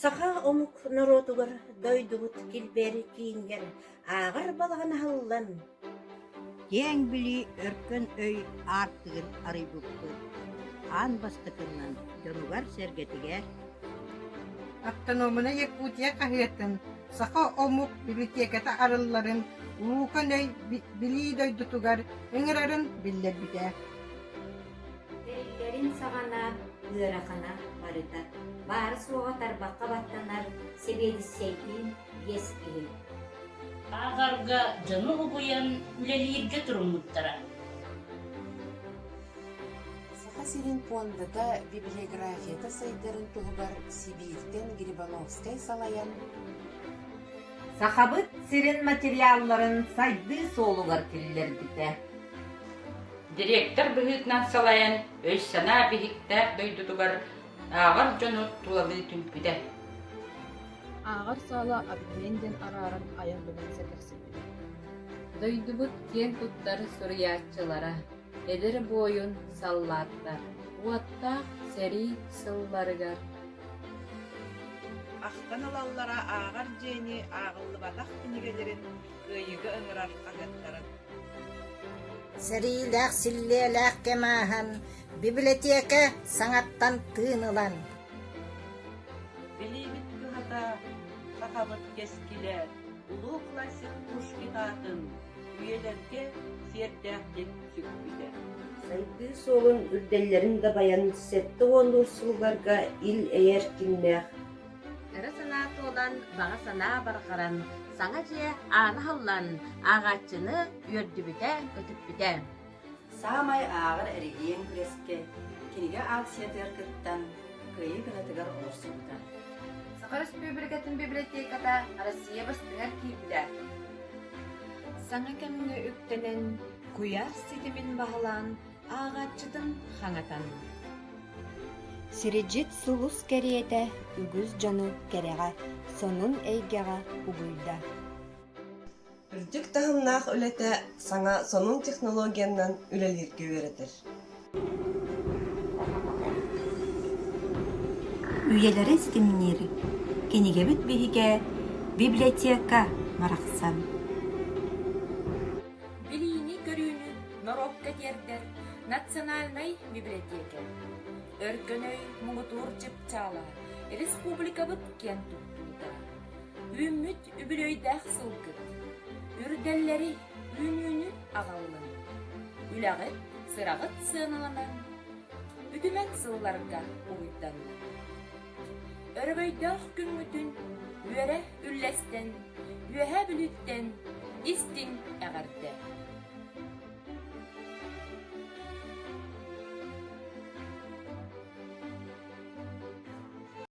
Саха омук народугар дойдубут килбери кийингер ағыр балағын халлан. Ең били өркөн өй артыгын арыйбыппы. Ан бастыкынан жонугар сергетигер. Автономына Якутия кахиятын саха омук библиотеката арылларын улукан өй били дойдутугар эңерарын биллер бите. Дерилерин сағана, ыаракана барыта. Бары суға тарбаққа баттанар себедіссейден ескili. Ағарға жаны ұбыян үлелерге тұрымыттара. Саха сирин пуандата библиографията сайдарын туғыбар Сибиртен Грибановскай салаян. Сахабыт сирин материалларын сайды соолугар киллер бите. Директор быһыытнан салайан өй сана биһиктär дойдутугар ағар жону тулалы түмпүдэ. Ағар сала абитменден арарын аяғынан сәкерсіппеді. Дойдубут кен туттары сурыяччылара, эдер бойын саллаттар, уатта сәри сылларыгар. Ақтан алаллара ағар жени ағылы батақ күнігелерін өйігі ыңырар ағаттарын. Сәриләк силлеләк кемахан, библиотека саңаттан тыынылан. Билибит кыһата сахабыт кескиле, улуу классик Пушкин үйелерге сердәхтек сүкпиде. Сайды солын үрделлерин да баян сетті ондурсулгарга ил эйер киннэх. Әрі санаты olan bağa sana barqaran, sana же аны халлан, ағатчыны үрдібіде өтіп біде. Самай ағыр әрігейін күреске, кенеге аксиятыр кыттан, күйі күнетігер олырсында. Саха Республикатын библиотеката Россия бастығар кейбіде. Саңа кәміңі үктенен куяр сетімін бағылан ағатчыдың хаңатан. Сириджит сулус кериете үгүз жону керега, сонун эйгега угуйда. Үрдік тағымнақ өлеті саңа сонун технологиянан үлелерге өретір. Үйелері стимнери, кенегебіт бігіге библиотека марақсан. Билини көрүүнү Норобка дердер Национальной библиотеке. Өркөнөй муңутур чыпчала республика быт кен туттууда. Үмүт үбүлөйдах сылкыт. Үрделлери үнүнү агаллын. Үлагыт сырагыт сыналанан. Үдүмән сылларга уйданны. Өрөбөйдах күңүтүн үөрэ үллестен, үөһэ бүлүттен истин эгерде.